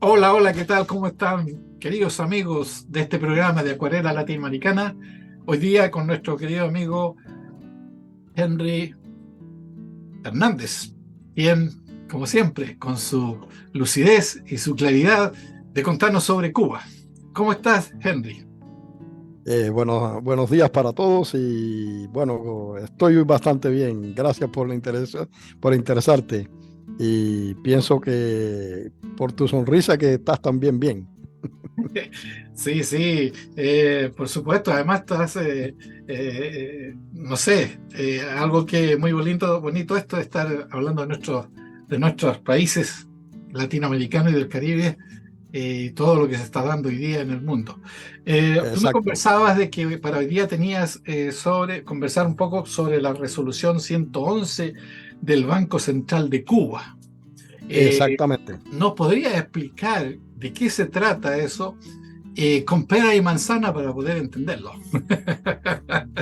Hola, hola, ¿qué tal? ¿Cómo están, queridos amigos de este programa de Acuarela Latinoamericana? Hoy día con nuestro querido amigo Henry Hernández, quien, como siempre, con su lucidez y su claridad de contarnos sobre Cuba. ¿Cómo estás, Henry? Bueno, buenos días para todos y bueno, estoy bastante bien. Gracias por el interés, por interesarte y pienso que por tu sonrisa que estás también bien. Sí, sí, por supuesto. Además, estás, no sé, algo que muy bonito, bonito esto de estar hablando de nuestros países latinoamericanos y del Caribe y todo lo que se está dando hoy día en el mundo. Tú me Exacto, conversabas de que para hoy día tenías conversar un poco sobre la resolución 111 del Banco Central de Cuba. Eh, exactamente. ¿Nos podrías explicar de qué se trata eso? Con pera y manzana para poder entenderlo.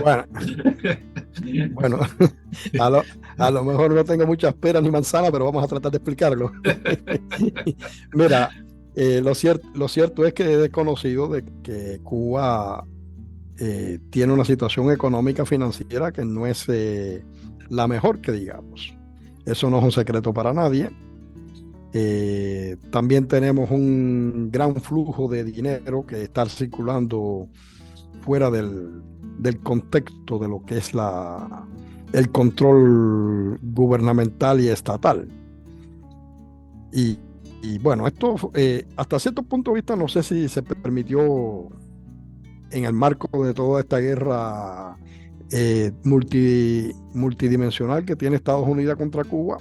Bueno, bueno, a lo mejor no tengo muchas peras ni manzanas, pero vamos a tratar de explicarlo. Mira, lo cierto es que he desconocido de que Cuba tiene una situación económica financiera que no es la mejor que digamos. Eso no es un secreto para nadie. También tenemos un gran flujo de dinero que está circulando fuera del contexto de lo que es el control gubernamental y estatal. Y, y bueno, esto hasta cierto punto de vista no sé si se permitió en el marco de toda esta guerra multidimensional que tiene Estados Unidos contra Cuba,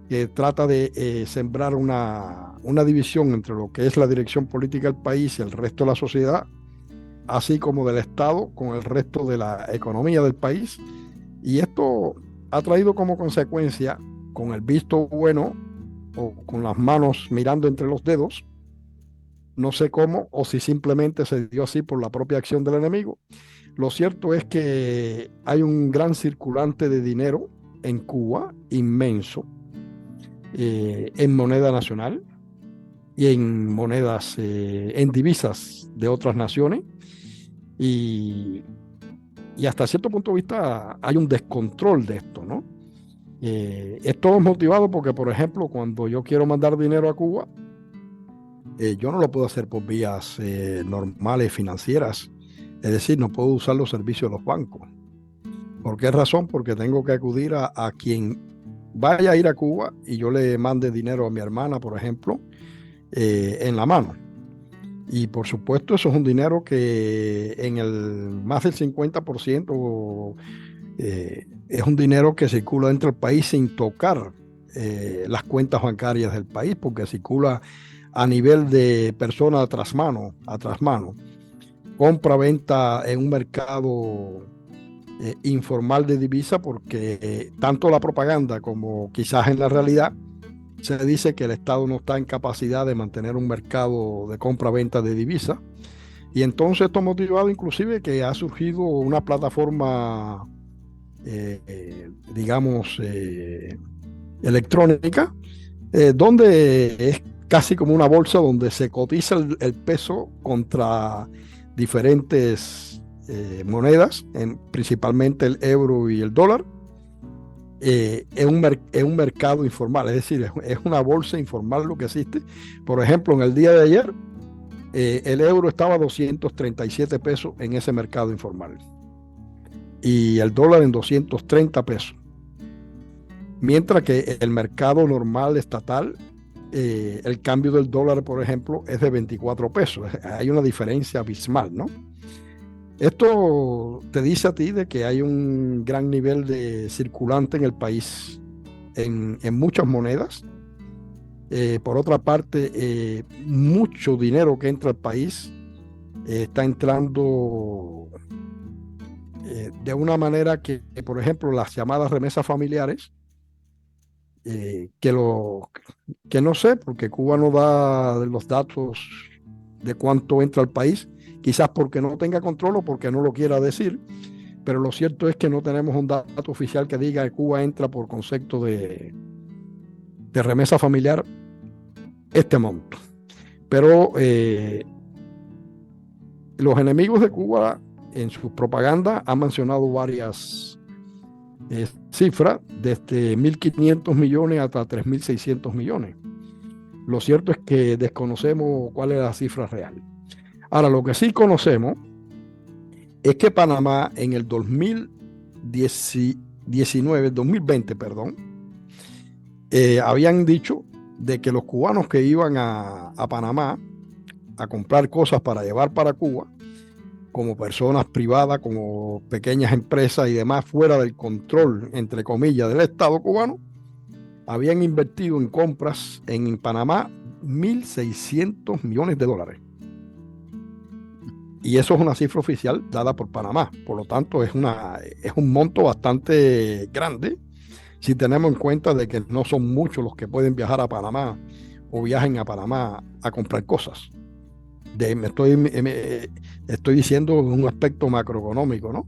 que trata de sembrar una división entre lo que es la dirección política del país y el resto de la sociedad, así como del Estado con el resto de la economía del país. Y esto ha traído como consecuencia, con el visto bueno o con las manos mirando entre los dedos, no sé cómo o si simplemente se dio así por la propia acción del enemigo. Lo cierto es que hay un gran circulante de dinero en Cuba, inmenso, en moneda nacional y en monedas, en divisas de otras naciones. Y, y hasta cierto punto de vista hay un descontrol de esto, ¿no? Esto es motivado porque, por ejemplo, cuando yo quiero mandar dinero a Cuba, yo no lo puedo hacer por vías normales financieras. Es decir, no puedo usar los servicios de los bancos. ¿Por qué razón? Porque tengo que acudir a quien vaya a ir a Cuba y yo le mande dinero a mi hermana, por ejemplo, en la mano. Y por supuesto, eso es un dinero que en el más del 50% es un dinero que circula dentro del país sin tocar las cuentas bancarias del país, porque circula a nivel de persona a tras mano, compra-venta en un mercado informal de divisa, porque tanto la propaganda como quizás en la realidad se dice que el Estado no está en capacidad de mantener un mercado de compra-venta de divisa. Y entonces esto ha motivado inclusive que ha surgido una plataforma, digamos, electrónica, donde es casi como una bolsa donde se cotiza el peso contra diferentes monedas, principalmente el euro y el dólar, en un mercado informal, es decir, es una bolsa informal lo que existe. Por ejemplo, en el día de ayer, el euro estaba a 237 pesos en ese mercado informal y el dólar en 230 pesos. Mientras que el mercado normal estatal, el cambio del dólar, por ejemplo, es de 24 pesos. Hay una diferencia abismal, ¿no? Esto te dice a ti de que hay un gran nivel de circulante en el país en muchas monedas. Por otra parte, mucho dinero que entra al país está entrando de una manera que, por ejemplo, las llamadas remesas familiares, eh, que, lo, que no sé, porque Cuba no da los datos de cuánto entra al país, quizás porque no tenga control o porque no lo quiera decir, pero lo cierto es que no tenemos un dato oficial que diga que Cuba entra por concepto de remesa familiar este monto. Pero los enemigos de Cuba en su propaganda han mencionado varias cifras, desde 1.500 millones hasta 3.600 millones. Lo cierto es que desconocemos cuál es la cifra real. Ahora, lo que sí conocemos es que Panamá en el 2020, perdón, habían dicho de que los cubanos que iban a Panamá a comprar cosas para llevar para Cuba, como personas privadas, como pequeñas empresas y demás, fuera del control, entre comillas, del Estado cubano, habían invertido en compras en Panamá 1.600 millones de dólares. Y eso es una cifra oficial dada por Panamá. Por lo tanto, es un monto bastante grande si tenemos en cuenta de que no son muchos los que pueden viajar a Panamá o viajen a Panamá a comprar cosas. Estoy diciendo un aspecto macroeconómico, ¿no?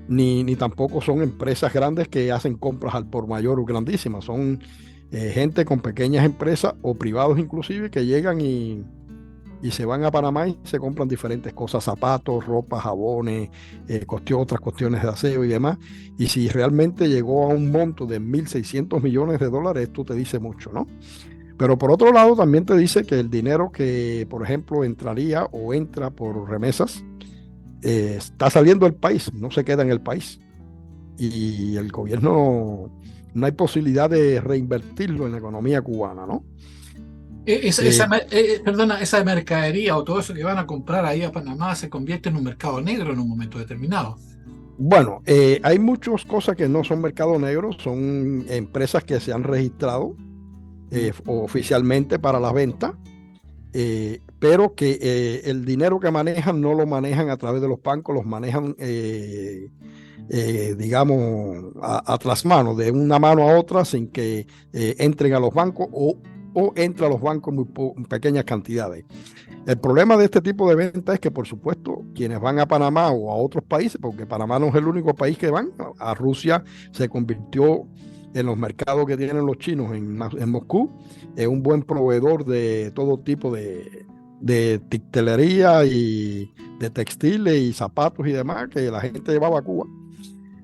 Ni tampoco son empresas grandes que hacen compras al por mayor o grandísimas. Son gente con pequeñas empresas o privados inclusive que llegan y se van a Panamá y se compran diferentes cosas, zapatos, ropa, jabones, otras cuestiones de aseo y demás. Y si realmente llegó a un monto de 1.600 millones de dólares, esto te dice mucho, ¿no? Pero por otro lado, también te dice que el dinero que, por ejemplo, entraría o entra por remesas, está saliendo del país, no se queda en el país. Y el gobierno, no hay posibilidad de reinvertirlo en la economía cubana, ¿no? Perdona, esa mercadería o todo eso que van a comprar ahí a Panamá se convierte en un mercado negro en un momento determinado. Bueno, hay muchas cosas que no son mercado negro, son empresas que se han registrado oficialmente para la venta, pero que el dinero que manejan no lo manejan a través de los bancos, los manejan, digamos, a trasmano, de una mano a otra, sin que entren a los bancos o entra a los bancos en pequeñas cantidades. El problema de este tipo de venta es que, por supuesto, quienes van a Panamá o a otros países, porque Panamá no es el único país que van, a Rusia se convirtió en los mercados que tienen los chinos en Moscú, es un buen proveedor de todo tipo de textilería y de textiles y zapatos y demás que la gente llevaba a Cuba.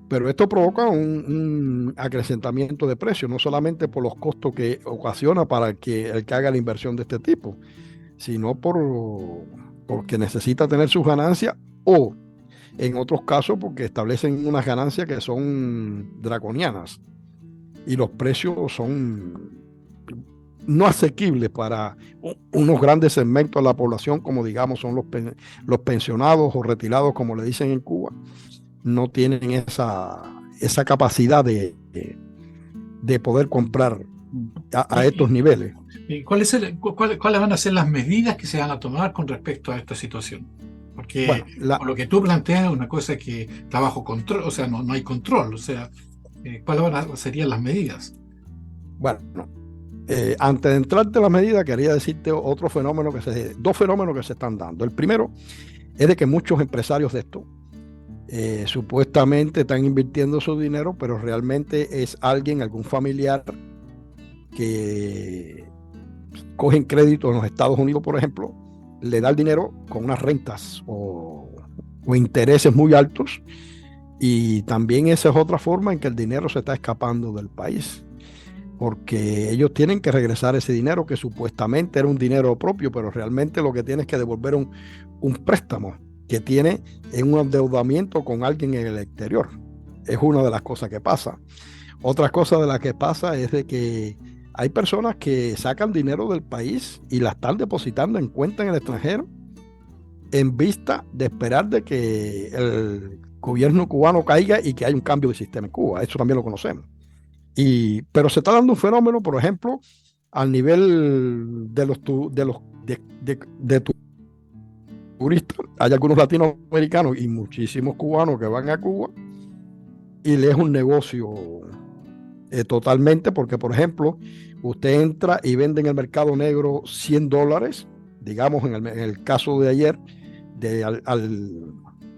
Pero esto provoca un acrecentamiento de precios, no solamente por los costos que ocasiona para el que haga la inversión de este tipo, sino porque necesita tener sus ganancias o, en otros casos, porque establecen unas ganancias que son draconianas y los precios son no asequibles para unos grandes segmentos de la población, como digamos son los pensionados o retirados, como le dicen en Cuba. No tienen esa capacidad de poder comprar a estos niveles. ¿Y cuáles van a ser las medidas que se van a tomar con respecto a esta situación? Porque bueno, por lo que tú planteas, una cosa es que está bajo control, o sea, no hay control, o sea, ¿cuáles serían las medidas? Bueno, antes de entrarte a las medidas, quería decirte dos fenómenos que se están dando. El primero es de que muchos empresarios de esto supuestamente están invirtiendo su dinero, pero realmente es algún familiar que cogen crédito en los Estados Unidos, por ejemplo, le da el dinero con unas rentas o intereses muy altos, y también esa es otra forma en que el dinero se está escapando del país, porque ellos tienen que regresar ese dinero que supuestamente era un dinero propio, pero realmente lo que tiene es que devolver un préstamo que tiene en un endeudamiento con alguien en el exterior. Es una de las cosas que pasa. Otra cosa de la que pasa es de que hay personas que sacan dinero del país y la están depositando en cuenta en el extranjero en vista de esperar de que el gobierno cubano caiga y que haya un cambio de sistema en Cuba. Eso también lo conocemos. Pero se está dando un fenómeno, por ejemplo, al nivel de turistas. Hay algunos latinoamericanos y muchísimos cubanos que van a Cuba y les es un negocio totalmente, porque, por ejemplo, usted entra y vende en el mercado negro $100, digamos, en el caso de ayer,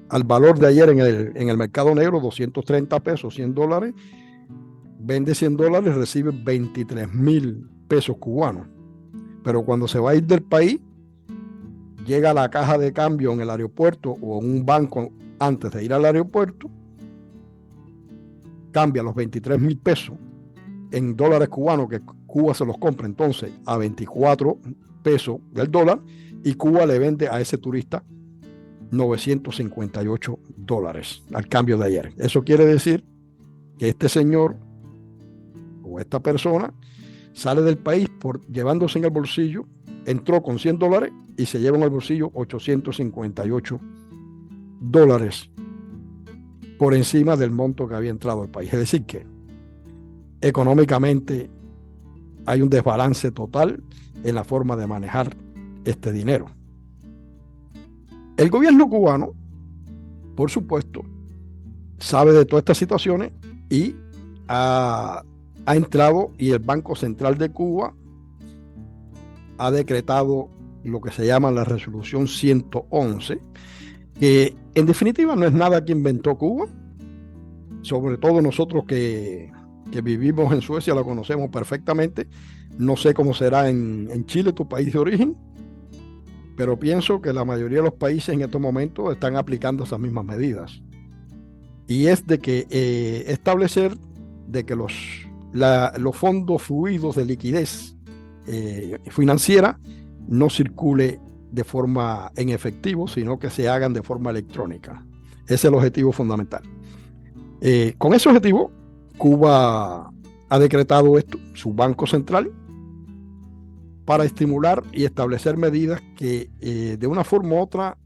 al valor de ayer en el mercado negro, 230 pesos, $100, vende $100, recibe 23,000 pesos cubanos. pero cuando se va a ir del país, llega a la caja de cambio en el aeropuerto o en un banco antes de ir al aeropuerto, cambia los 23,000 pesos en dólares cubanos, que Cuba se los compra entonces a 24 pesos del dólar, y Cuba le vende a ese turista $958 al cambio de ayer. Eso quiere decir que este señor o esta persona sale del país llevándose en el bolsillo, entró con $100 y se lleva en el bolsillo $858 por encima del monto que había entrado al país. Es decir, que económicamente hay un desbalance total en la forma de manejar este dinero. El gobierno cubano, por supuesto, sabe de todas estas situaciones y ha entrado, y el Banco Central de Cuba ha decretado lo que se llama la Resolución 111, que en definitiva no es nada que inventó Cuba. Sobre todo nosotros que vivimos en Suecia la conocemos perfectamente. No sé cómo será en Chile, tu país de origen, pero pienso que la mayoría de los países en estos momentos están aplicando esas mismas medidas. Y es de que establecer de que los fondos fluidos de liquidez financiera no circule de forma en efectivo, sino que se hagan de forma electrónica. Ese es el objetivo fundamental. Con ese objetivo, Cuba ha decretado esto, su Banco Central, para estimular y establecer medidas que de una forma u otra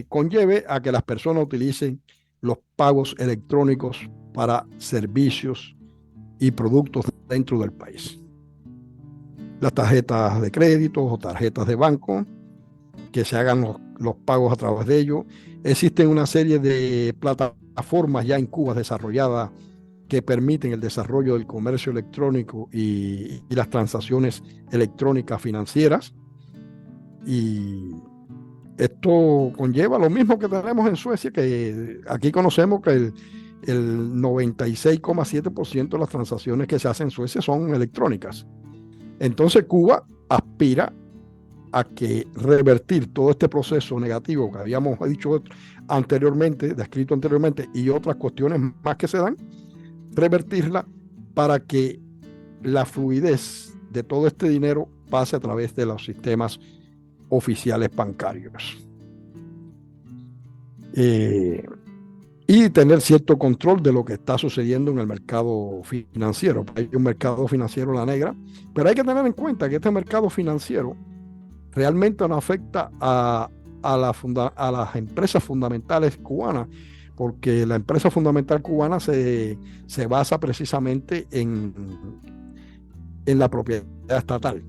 conlleve a que las personas utilicen los pagos electrónicos para servicios y productos dentro del país. Las tarjetas de crédito o tarjetas de banco, que se hagan los pagos a través de ellos. Existen una serie de plataformas ya en Cuba desarrolladas que permiten el desarrollo del comercio electrónico y las transacciones electrónicas financieras. Y esto conlleva lo mismo que tenemos en Suecia, que aquí conocemos que el 96,7% de las transacciones que se hacen en Suecia son electrónicas. Entonces Cuba aspira a que revertir todo este proceso negativo que habíamos dicho anteriormente, descrito anteriormente, y otras cuestiones más que se dan, revertirla para que la fluidez de todo este dinero pase a través de los sistemas oficiales bancarios. Y tener cierto control de lo que está sucediendo en el mercado financiero. Hay un mercado financiero la negra, pero hay que tener en cuenta que este mercado financiero realmente no afecta a las empresas fundamentales cubanas, porque la empresa fundamental cubana se basa precisamente en la propiedad estatal.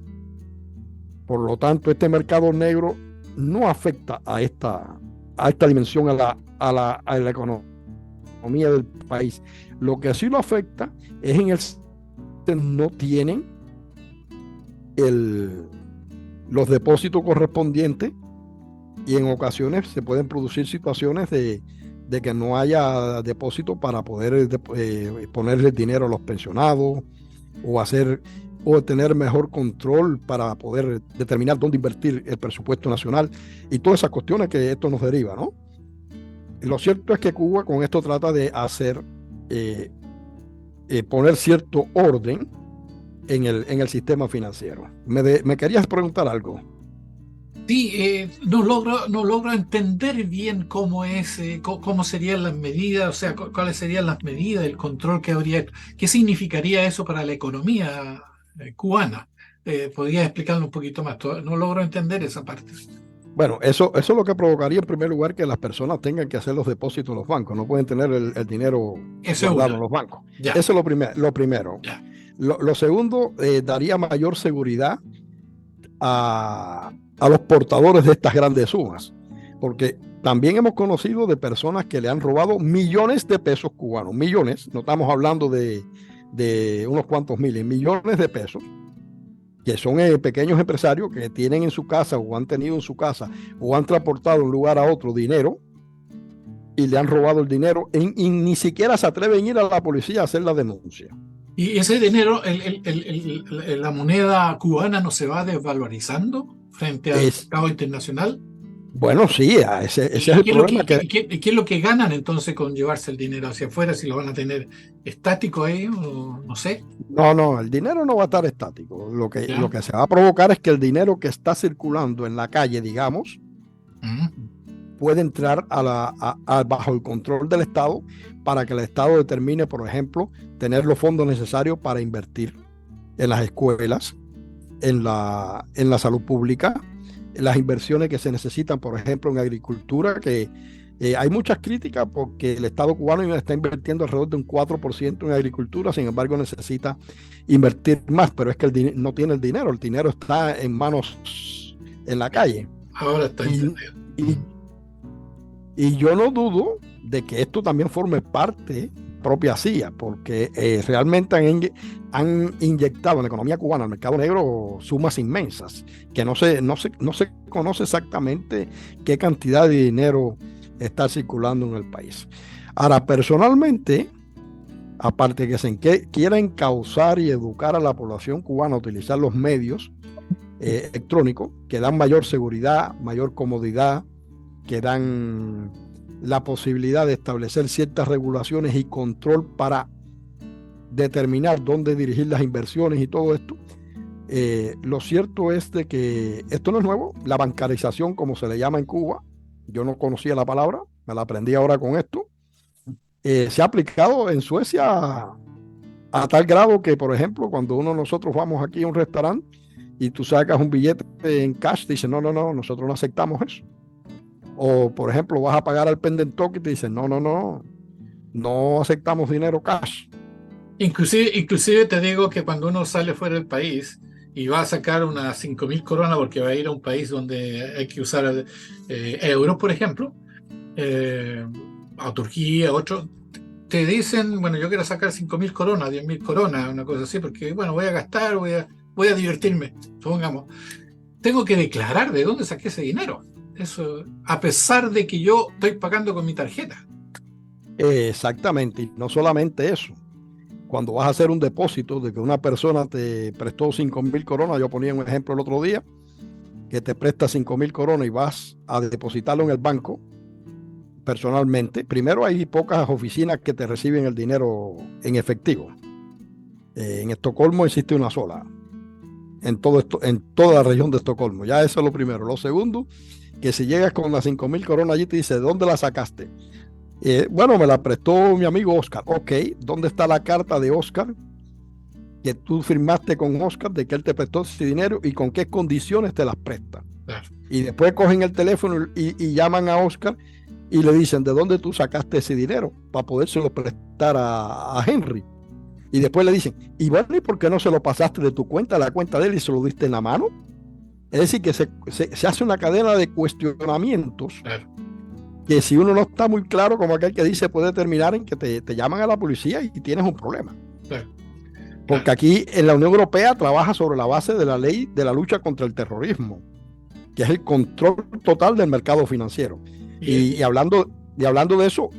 Por lo tanto, este mercado negro no afecta a esta dimensión, a la economía del país. Lo que sí lo afecta es en el que no tienen los depósitos correspondientes, y en ocasiones se pueden producir situaciones de que no haya depósito para poder ponerle dinero a los pensionados o tener mejor control para poder determinar dónde invertir el presupuesto nacional y todas esas cuestiones que esto nos deriva, ¿no? Lo cierto es que Cuba con esto trata de poner cierto orden en el sistema financiero. Me querías preguntar algo. Sí, no logro entender bien cómo serían las medidas, o sea, cuáles serían las medidas, el control que habría, qué significaría eso para la economía cubana. ¿Podrías explicarlo un poquito más? No logro entender esa parte. Bueno, eso es lo que provocaría en primer lugar que las personas tengan que hacer los depósitos en los bancos, no pueden tener el dinero guardado en los bancos. Ya. Eso es lo primero. Ya. Lo segundo, daría mayor seguridad a los portadores de estas grandes sumas, porque también hemos conocido de personas que le han robado millones de pesos cubanos, millones, no estamos hablando de unos cuantos miles, millones de pesos, que son pequeños empresarios que tienen en su casa o han tenido en su casa o han transportado de un lugar a otro dinero y le han robado el dinero y ni siquiera se atreven a ir a la policía a hacer la denuncia. Y ese dinero, la moneda cubana no se va desvalorizando frente al Es, mercado internacional. bueno, sí, ese es ¿Y el qué es lo problema que, que qué es lo que ganan entonces con llevarse el dinero hacia afuera? Si lo van a tener estático ahí, o no sé. no, el dinero no va a estar estático. Lo ¿Ya? que se va a provocar es que el dinero que está circulando en la calle, digamos, Mm. puede entrar bajo el control del Estado para que el Estado determine, por ejemplo, tener los fondos necesarios para invertir en las escuelas, en la salud pública, en las inversiones que se necesitan, por ejemplo, en agricultura, que hay muchas críticas porque el Estado cubano está invirtiendo alrededor de un 4% en agricultura, sin embargo necesita invertir más, pero es que no tiene el dinero está en manos en la calle. Ahora está Y, entendido. y, y yo no dudo de que esto también forme parte propia CIA, porque realmente han inyectado en la economía cubana, al mercado negro, sumas inmensas, que no se conoce exactamente qué cantidad de dinero está circulando en el país. Ahora, personalmente, aparte de que quiera encauzar y educar a la población cubana a utilizar los medios electrónicos, que dan mayor seguridad, mayor comodidad, que dan la posibilidad de establecer ciertas regulaciones y control para determinar dónde dirigir las inversiones y todo esto. Lo cierto es de que esto no es nuevo, la bancarización, como se le llama en Cuba, yo no conocía la palabra, me la aprendí ahora con esto, se ha aplicado en Suecia a tal grado que, por ejemplo, cuando nosotros vamos aquí a un restaurante y tú sacas un billete en cash, dice, no, nosotros no aceptamos eso. O, por ejemplo, vas a pagar al pendentoque y te dicen, no aceptamos dinero cash. Inclusive te digo que cuando uno sale fuera del país y va a sacar unas 5.000 coronas porque va a ir a un país donde hay que usar euros, por ejemplo, eh, a Turquía, otro, te dicen, bueno, yo quiero sacar 5.000 coronas, 10.000 coronas, una cosa así, porque, bueno, voy a gastar, voy a divertirme, supongamos. Tengo que declarar de dónde saqué ese dinero. Eso, a pesar de que yo estoy pagando con mi tarjeta. Exactamente, y no solamente eso. Cuando vas a hacer un depósito de que una persona te prestó 5.000 coronas, yo ponía un ejemplo el otro día, que te presta 5.000 coronas y vas a depositarlo en el banco personalmente. Primero hay pocas oficinas que te reciben el dinero en efectivo. En Estocolmo existe una sola, en toda la región de Estocolmo. Ya eso es lo primero. Lo segundo, que si llegas con las 5.000 coronas allí te dice, ¿dónde la sacaste? Bueno, me la prestó mi amigo Oscar. Ok, ¿dónde está la carta de Oscar que tú firmaste con Oscar de que él te prestó ese dinero y con qué condiciones te las presta? Claro, Y después cogen el teléfono y llaman a Oscar y le dicen, ¿de dónde tú sacaste ese dinero para podérselo prestar a Henry? Y después le dicen, y bueno, ¿y por qué no se lo pasaste de tu cuenta a la cuenta de él y se lo diste en la mano? Es decir, que se hace una cadena de cuestionamientos claro, que si uno no está muy claro, como aquel que dice, puede terminar en que te llaman a la policía y tienes un problema. claro, Porque claro. aquí en la Unión Europea trabaja sobre la base de la ley de la lucha contra el terrorismo, que es el control total del mercado financiero. Y, Y hablando de eso,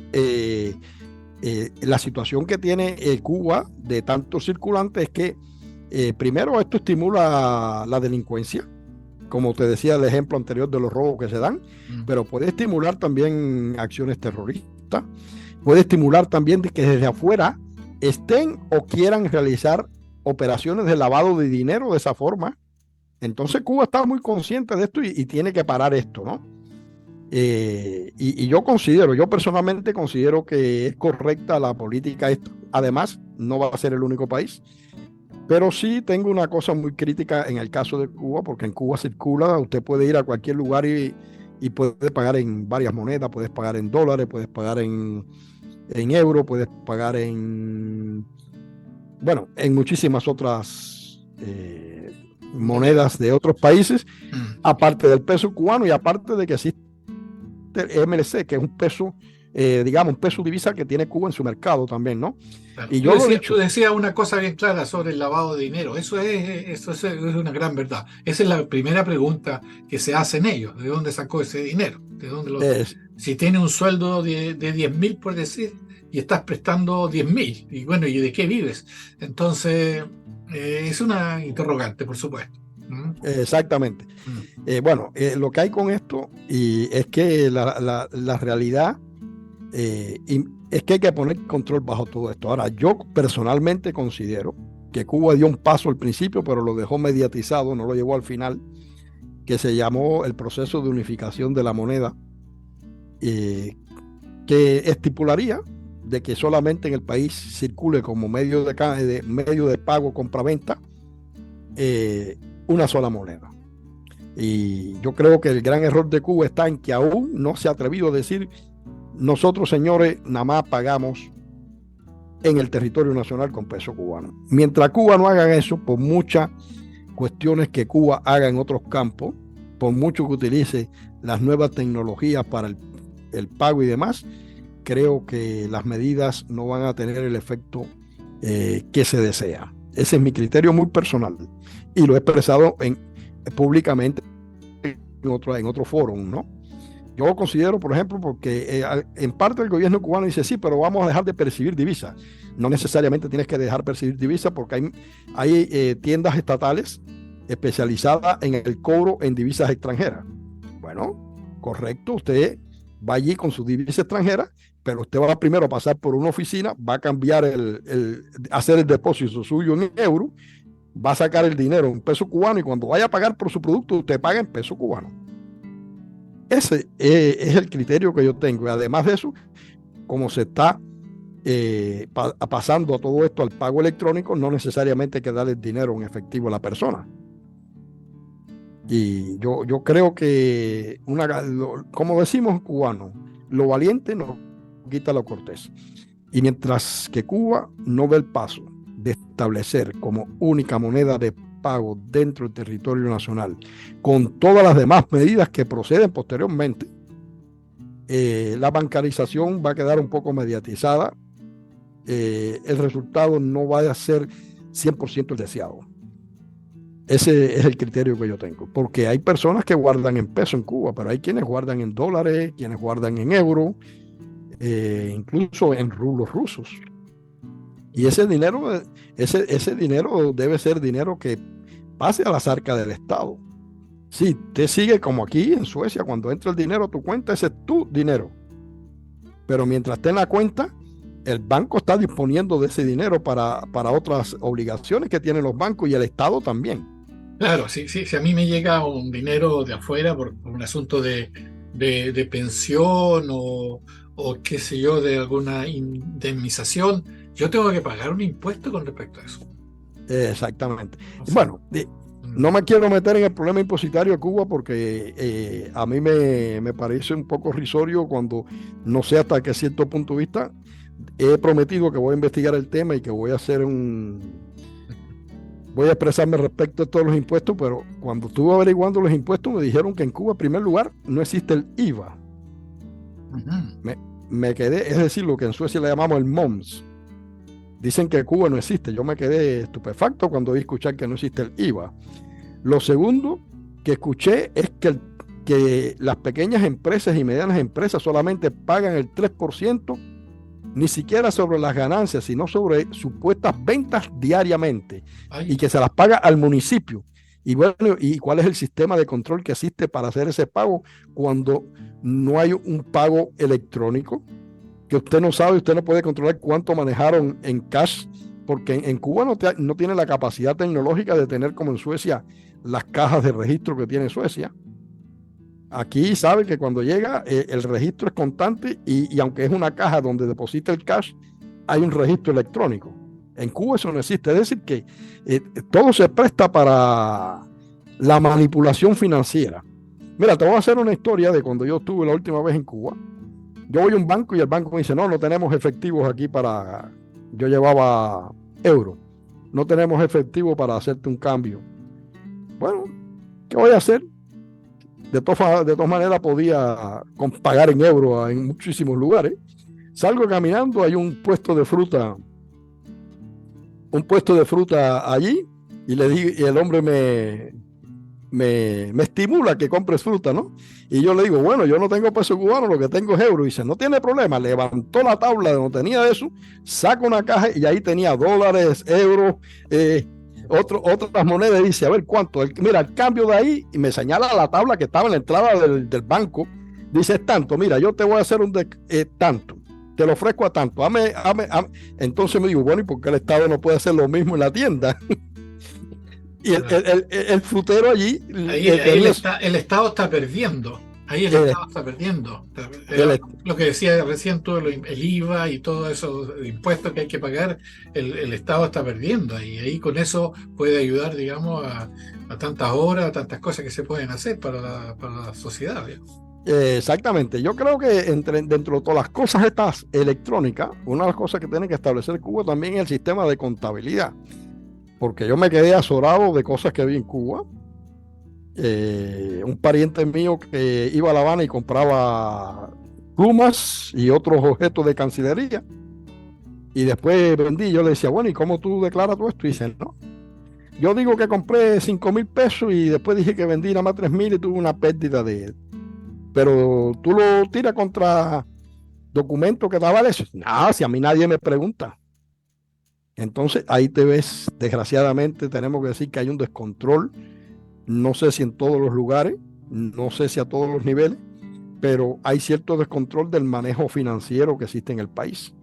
la situación que tiene Cuba de tantos circulantes es que, primero, esto estimula la delincuencia, como te decía el ejemplo anterior de los robos que se dan, mm, pero puede estimular también acciones terroristas, puede estimular también de que desde afuera estén o quieran realizar operaciones de lavado de dinero de esa forma. Entonces Cuba está muy consciente de esto y tiene que parar esto, ¿no? Yo personalmente considero que es correcta la política esta. Además, no va a ser el único país, pero sí tengo una cosa muy crítica en el caso de Cuba, porque en Cuba circula, usted puede ir a cualquier lugar y puede pagar en varias monedas, puedes pagar en dólares, puedes pagar en euros, puedes pagar en muchísimas otras moneda, monedas de otros países, mm, aparte del peso cubano y aparte de que existe el MLC, que es un peso, digamos, un peso divisa que tiene Cuba en su mercado también, ¿no? claro. Y yo lo he Tú dicho, decías una cosa bien clara sobre el lavado de dinero. Eso es una gran verdad. Esa es la primera pregunta que se hacen ellos. ¿De dónde sacó ese dinero? ¿De dónde es, si tiene un sueldo de 10.000, por decir, y estás prestando 10.000. Y bueno, ¿y de qué vives? Entonces, es una interrogante, por supuesto. ¿Mm? Exactamente. Mm. Lo que hay con esto y es que la realidad es que hay que poner control bajo todo esto. Ahora, yo personalmente considero que Cuba dio un paso al principio, pero lo dejó mediatizado, no lo llevó al final, que se llamó el proceso de unificación de la moneda, que estipularía de que solamente en el país circule como medio de pago compraventa una sola moneda. Y yo creo que el gran error de Cuba está en que aún no se ha atrevido a decir: nosotros, señores, nada más pagamos en el territorio nacional con peso cubano. Mientras Cuba no haga eso, por muchas cuestiones que Cuba haga en otros campos, por mucho que utilice las nuevas tecnologías para el pago y demás, creo que las medidas no van a tener el efecto que se desea. Ese es mi criterio muy personal y lo he expresado públicamente en otro foro, ¿no? Yo considero, por ejemplo, porque en parte el gobierno cubano dice: sí, pero vamos a dejar de percibir divisas. No necesariamente tienes que dejar de percibir divisas, porque hay tiendas estatales especializadas en el cobro en divisas extranjeras. Bueno, correcto, usted va allí con su divisa extranjera, pero usted va primero a pasar por una oficina, va a cambiar hacer el depósito suyo en euro, va a sacar el dinero en peso cubano, y cuando vaya a pagar por su producto, usted paga en peso cubano. Ese es el criterio que yo tengo. Y además de eso, como se está pasando a todo esto al pago electrónico, no necesariamente hay que darle el dinero en efectivo a la persona. Y yo creo que, como decimos cubanos, lo valiente no quita lo cortés. Y mientras que Cuba no ve el paso de establecer como única moneda de pago dentro del territorio nacional, con todas las demás medidas que proceden posteriormente, la bancarización va a quedar un poco mediatizada. El resultado no va a ser 100% el deseado. Ese es el criterio que yo tengo, porque hay personas que guardan en peso en Cuba, pero hay quienes guardan en dólares, quienes guardan en euros, incluso en rublos rusos. Y ese dinero debe ser dinero que pase a las arcas del Estado. Si te sigue como aquí en Suecia, cuando entra el dinero a tu cuenta, ese es tu dinero. Pero mientras esté en la cuenta, el banco está disponiendo de ese dinero para otras obligaciones que tienen los bancos, y el Estado también. Claro, si a mí me llega un dinero de afuera por un asunto de pensión o qué sé yo, de alguna indemnización, yo tengo que pagar un impuesto con respecto a eso. Exactamente. O sea, Bueno, no me quiero meter en el problema impositario de Cuba, porque a mí me parece un poco risorio, cuando no sé hasta qué cierto punto de vista. He prometido que voy a investigar el tema y que voy a expresarme respecto a todos los impuestos, pero cuando estuve averiguando los impuestos me dijeron que en Cuba, en primer lugar, no existe el IVA. Me quedé, es decir, lo que en Suecia le llamamos el MOMS. Dicen que en Cuba no existe. Yo me quedé estupefacto cuando oí escuchar que no existe el IVA. Lo segundo que escuché es que las pequeñas empresas y medianas empresas solamente pagan el 3%, ni siquiera sobre las ganancias, sino sobre supuestas ventas diariamente, y que se las paga al municipio. Y bueno, ¿y cuál es el sistema de control que existe para hacer ese pago cuando no hay un pago electrónico? Que usted no sabe, usted no puede controlar cuánto manejaron en cash, porque en Cuba no tiene la capacidad tecnológica de tener, como en Suecia, las cajas de registro que tiene Suecia. Aquí sabe que cuando llega el registro es constante, y aunque es una caja donde deposita el cash, hay un registro electrónico. En Cuba eso no existe. Es decir, que todo se presta para la manipulación financiera. Mira, te voy a hacer una historia de cuando yo estuve la última vez en Cuba. Yo voy a un banco y el banco me dice: no tenemos efectivos aquí para... Yo llevaba euros. No tenemos efectivo para hacerte un cambio. Bueno, ¿qué voy a hacer? De todas maneras podía pagar en euros en muchísimos lugares. Salgo caminando, hay un puesto de fruta allí, y le digo, y el hombre me estimula que compres fruta, ¿no? Y yo le digo, bueno, yo no tengo peso cubano, lo que tengo es euro. Y dice, no tiene problema. Levantó la tabla de donde tenía eso, saca una caja y ahí tenía dólares, euros, otras monedas. Y dice, a ver cuánto. Mira, el cambio de ahí, y me señala la tabla que estaba en la entrada del banco. Dice, es tanto, mira, yo te voy a hacer tanto. Te lo ofrezco a tanto. Entonces me digo, bueno, ¿y por qué el Estado no puede hacer lo mismo en la tienda? Y el frutero allí Ahí el Estado está perdiendo. Ahí el Estado está perdiendo. Lo que decía recién tú, el IVA y todos esos impuestos que hay que pagar, el Estado está perdiendo. Y ahí con eso puede ayudar, digamos, a tantas horas, a tantas cosas que se pueden hacer para la sociedad, digamos. Exactamente. Yo creo que dentro de todas las cosas estas electrónicas, una de las cosas que tiene que establecer Cuba también es el sistema de contabilidad. Porque yo me quedé azorado de cosas que vi en Cuba. Un pariente mío que iba a La Habana y compraba plumas y otros objetos de cancillería. Y después vendí. Yo le decía, bueno, ¿y cómo tú declaras todo esto? Y dice, no. Yo digo que compré 5,000 pesos y después dije que vendí nada más 3,000 y tuve una pérdida de... Pero tú lo tiras contra documentos que daba eso. Nada, si a mí nadie me pregunta. Entonces ahí te ves, desgraciadamente tenemos que decir que hay un descontrol, no sé si en todos los lugares, no sé si a todos los niveles, pero hay cierto descontrol del manejo financiero que existe en el país.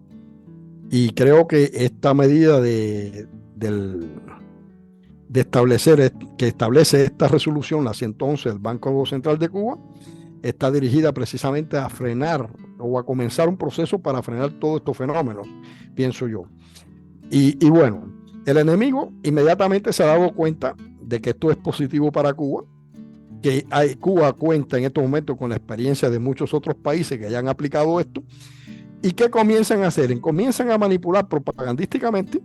Y creo que esta medida de establecer, que establece esta resolución, la 111 del Banco Central de Cuba, está dirigida precisamente a frenar o a comenzar un proceso para frenar todos estos fenómenos, pienso yo. Y bueno, el enemigo inmediatamente se ha dado cuenta de que esto es positivo para Cuba, que Cuba cuenta en estos momentos con la experiencia de muchos otros países que hayan aplicado esto. ¿Y qué comienzan a hacer? Comienzan a manipular propagandísticamente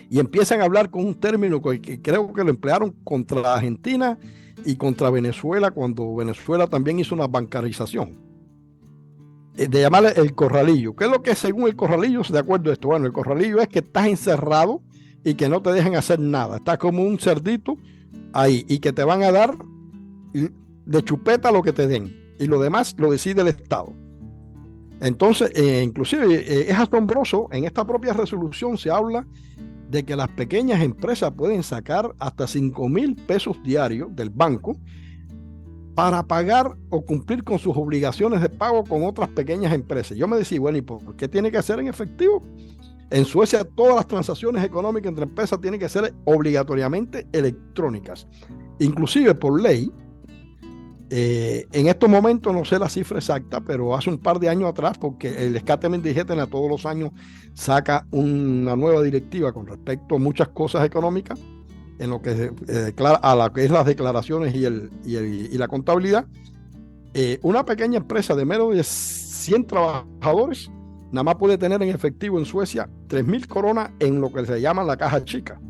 y empiezan a hablar con un término que creo que lo emplearon contra Argentina y contra Venezuela, cuando Venezuela también hizo una bancarización, de llamarle el corralillo. ¿Qué es lo que según el corralillo, de acuerdo a esto? Bueno, el corralillo es que estás encerrado y que no te dejan hacer nada. Estás como un cerdito ahí y que te van a dar de chupeta lo que te den. Y lo demás lo decide el Estado. Entonces, inclusive es asombroso, en esta propia resolución se habla de que las pequeñas empresas pueden sacar hasta 5,000 pesos diarios del banco para pagar o cumplir con sus obligaciones de pago con otras pequeñas empresas. Yo me decía, bueno, ¿y por qué tiene que ser en efectivo? En Suecia todas las transacciones económicas entre empresas tienen que ser obligatoriamente electrónicas. Inclusive por ley, en estos momentos no sé la cifra exacta, pero hace un par de años atrás, porque el Skattemindigheterna todos los años saca una nueva directiva con respecto a muchas cosas económicas, en lo que declara a lo que es las declaraciones y la contabilidad. Una pequeña empresa de menos de 100 trabajadores nada más puede tener en efectivo en Suecia 3,000 coronas en lo que se llama la caja chica,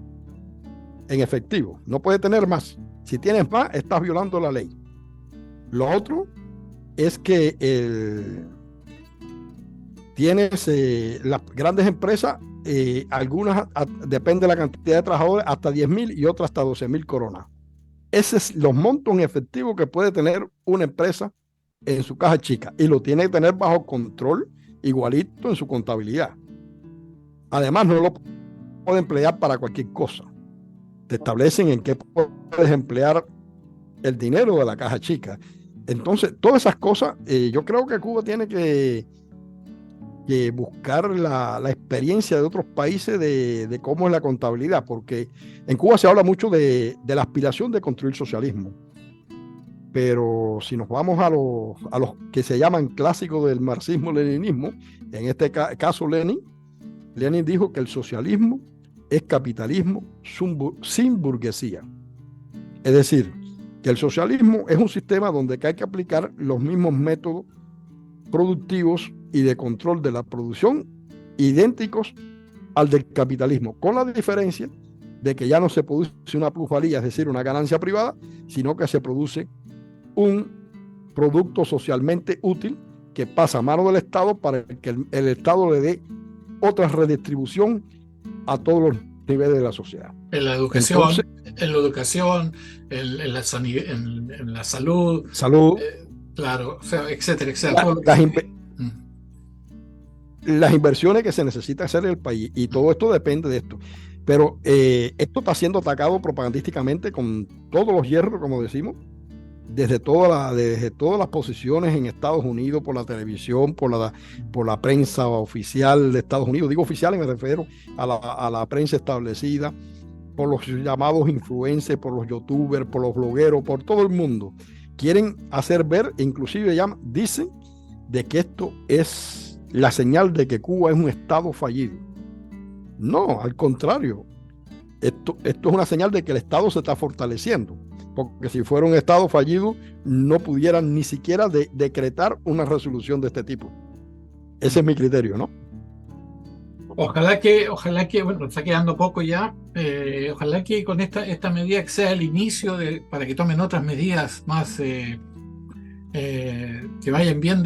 en efectivo, no puede tener más. Si tienes más, estás violando la ley. Lo otro es que tienes las grandes empresas, algunas depende de la cantidad de trabajadores, hasta 10,000 y otras hasta 12,000 coronas. Esos es los montos en efectivo que puede tener una empresa en su caja chica, y lo tiene que tener bajo control igualito en su contabilidad. Además, no lo puede emplear para cualquier cosa. Te establecen en qué puedes emplear el dinero de la caja chica. Entonces, todas esas cosas, yo creo que Cuba tiene que buscar la experiencia de otros países de cómo es la contabilidad, porque en Cuba se habla mucho de la aspiración de construir socialismo, pero si nos vamos a los que se llaman clásicos del marxismo-leninismo, en este caso Lenin dijo que el socialismo es capitalismo sin burguesía. Es decir, que el socialismo es un sistema donde hay que aplicar los mismos métodos productivos y de control de la producción idénticos al del capitalismo, con la diferencia de que ya no se produce una plusvalía, es decir, una ganancia privada, sino que se produce un producto socialmente útil que pasa a mano del Estado para que el Estado le dé otra redistribución a todos los niveles de la sociedad. En la educación, en la educación, en la salud, Salud, claro, o sea, etcétera, etcétera, todo lo que las, se... inve- las inversiones que se necesita hacer en el país, y todo esto depende de esto. Pero esto está siendo atacado propagandísticamente con todos los hierros, como decimos, desde todas las posiciones en Estados Unidos, por la televisión, por la prensa oficial de Estados Unidos. Digo oficial y me refiero a la prensa establecida, por los llamados influencers, por los youtubers, por los blogueros, por todo el mundo. Quieren hacer ver, inclusive ya dicen, de que esto es la señal de que Cuba es un estado fallido. No, al contrario. Esto es una señal de que el estado se está fortaleciendo. Porque si fuera un estado fallido, no pudieran ni siquiera decretar una resolución de este tipo. Ese es mi criterio, ¿no? Ojalá que, bueno, está quedando poco ya, ojalá que con esta medida que sea el inicio para que tomen otras medidas más que vayan bien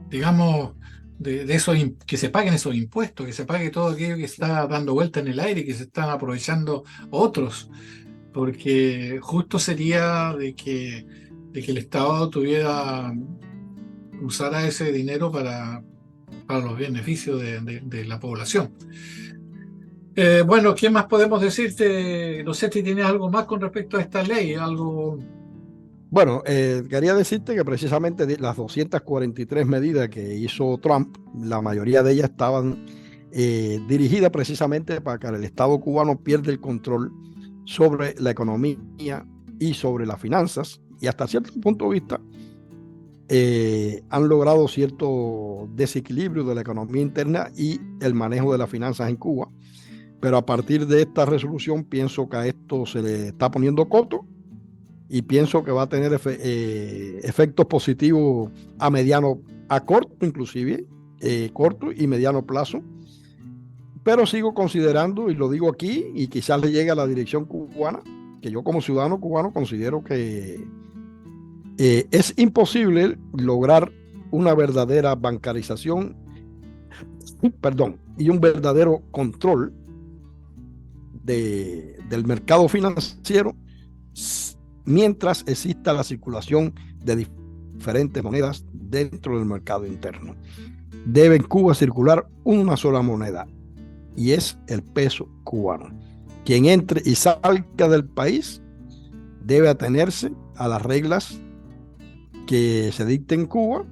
digamos, de esos, que se paguen esos impuestos, que se pague todo aquello que está dando vuelta en el aire y que se están aprovechando otros, porque justo sería de que el Estado usara ese dinero para los beneficios de la población. Bueno, ¿qué más podemos decirte? No sé si tienes algo más con respecto a esta ley, algo... Bueno, quería decirte que precisamente las 243 medidas que hizo Trump, la mayoría de ellas estaban dirigidas precisamente para que el Estado cubano pierda el control sobre la economía y sobre las finanzas, y hasta cierto punto de vista han logrado cierto desequilibrio de la economía interna y el manejo de las finanzas en Cuba. Pero a partir de esta resolución pienso que a esto se le está poniendo coto, y pienso que va a tener efectos positivos a corto inclusive, corto y mediano plazo. Pero sigo considerando, y lo digo aquí, y quizás le llegue a la dirección cubana, que yo como ciudadano cubano considero que es imposible lograr una verdadera bancarización, perdón, y un verdadero control del mercado financiero mientras exista la circulación de diferentes monedas dentro del mercado interno. Debe en Cuba circular una sola moneda, y es el peso cubano. Quien entre y salga del país debe atenerse a las reglas que se dicten en Cuba,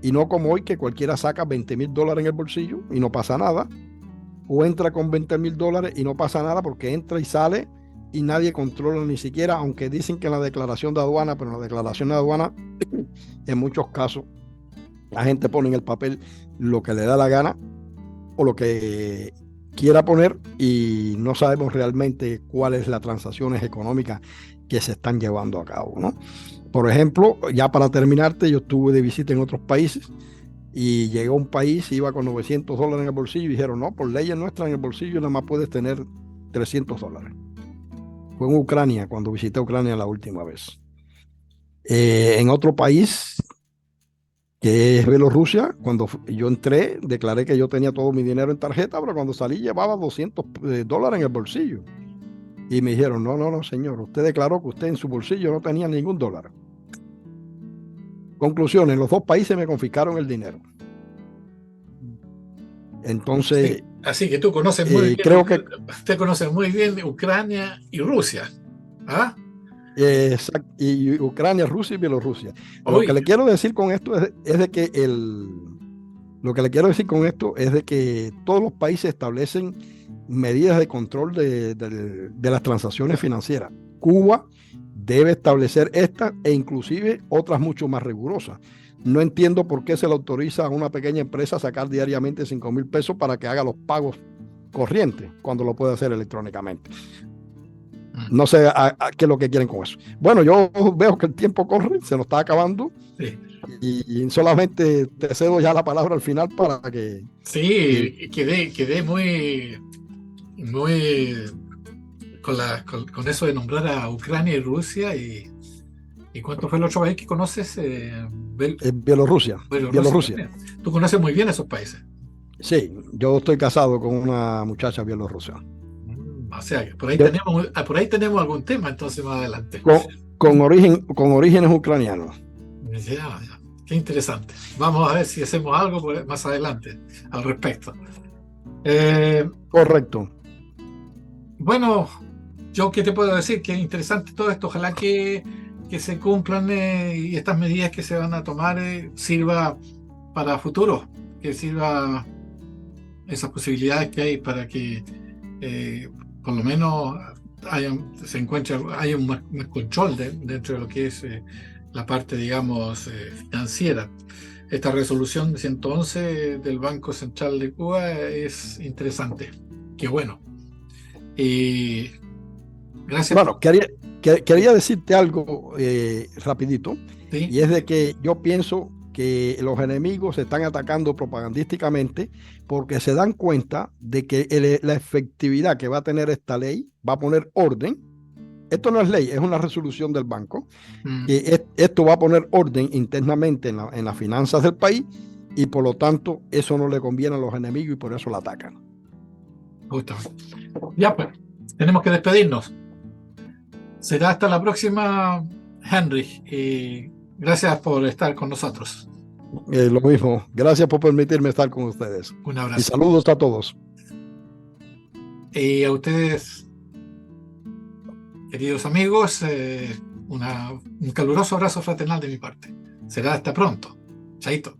y no como hoy, que cualquiera saca $20,000 en el bolsillo y no pasa nada, o entra con $20,000 y no pasa nada porque entra y sale y nadie controla ni siquiera, aunque dicen que en la declaración de aduana, pero en la declaración de aduana en muchos casos la gente pone en el papel lo que le da la gana o lo que quiera poner, y no sabemos realmente cuáles las transacciones económicas que se están llevando a cabo, ¿no? Por ejemplo, ya para terminarte, yo estuve de visita en otros países y llegué a un país, iba con $900 en el bolsillo y dijeron, no, por leyes nuestras en el bolsillo nada más puedes tener $300. Fue en Ucrania, cuando visité Ucrania la última vez. En otro país, que es Bielorrusia, cuando yo entré, declaré que yo tenía todo mi dinero en tarjeta, pero cuando salí llevaba $200 en el bolsillo. Y me dijeron, no, señor, usted declaró que usted en su bolsillo no tenía ningún dólar. Conclusión, en los dos países me confiscaron el dinero. Entonces... Sí, así que tú conoces muy bien, creo que... usted conoce muy bien Ucrania y Rusia. ¿Ah? Y Ucrania, Rusia y Bielorrusia. Uy. Lo que le quiero decir con esto es de que lo que le quiero decir con esto es de que todos los países establecen medidas de control de las transacciones financieras. Cuba debe establecer estas e inclusive otras mucho más rigurosas. No entiendo por qué se le autoriza a una pequeña empresa a sacar diariamente $5,000 para que haga los pagos corrientes cuando lo puede hacer electrónicamente. No sé qué es lo que quieren con eso. Bueno, yo veo que el tiempo corre, se nos está acabando. Sí. Y solamente te cedo ya la palabra al final para que... Sí, quedé muy con eso de nombrar a Ucrania y Rusia. ¿Y cuánto fue el otro país que conoces? Bielorrusia. Bielorrusia. Tú conoces muy bien esos países. Sí, yo estoy casado con una muchacha bielorrusa. O sea, que De- por ahí tenemos algún tema entonces más adelante. con, con orígenes ucranianos. Ya, ya. Qué interesante. Vamos a ver si hacemos algo más adelante al respecto. Eh, Correcto. bueno, yo qué te puedo decir, que es interesante todo esto. Ojalá que se cumplan y estas medidas que se van a tomar sirva para futuro, que sirva esas posibilidades que hay para que por lo menos haya un más control dentro de lo que es la parte, digamos, financiera. Esta resolución 111 del Banco Central de Cuba es interesante. Qué bueno. Y gracias Bueno, quería decirte algo rapidito, sí. y es de que yo pienso que los enemigos se están atacando propagandísticamente porque se dan cuenta de que la efectividad que va a tener esta ley va a poner orden. Esto no es ley, es una resolución del banco, Mm, que esto va a poner orden internamente en las finanzas del país, y por lo tanto eso no le conviene a los enemigos y por eso la atacan. justamente. Ya pues, tenemos que despedirnos. Será hasta la próxima, Henry. Y gracias por estar con nosotros. Lo mismo, gracias por permitirme estar con ustedes. Un Y abrazo. saludos a todos. Y a ustedes, queridos amigos, un caluroso abrazo fraternal de mi parte. Será hasta pronto. Chaito.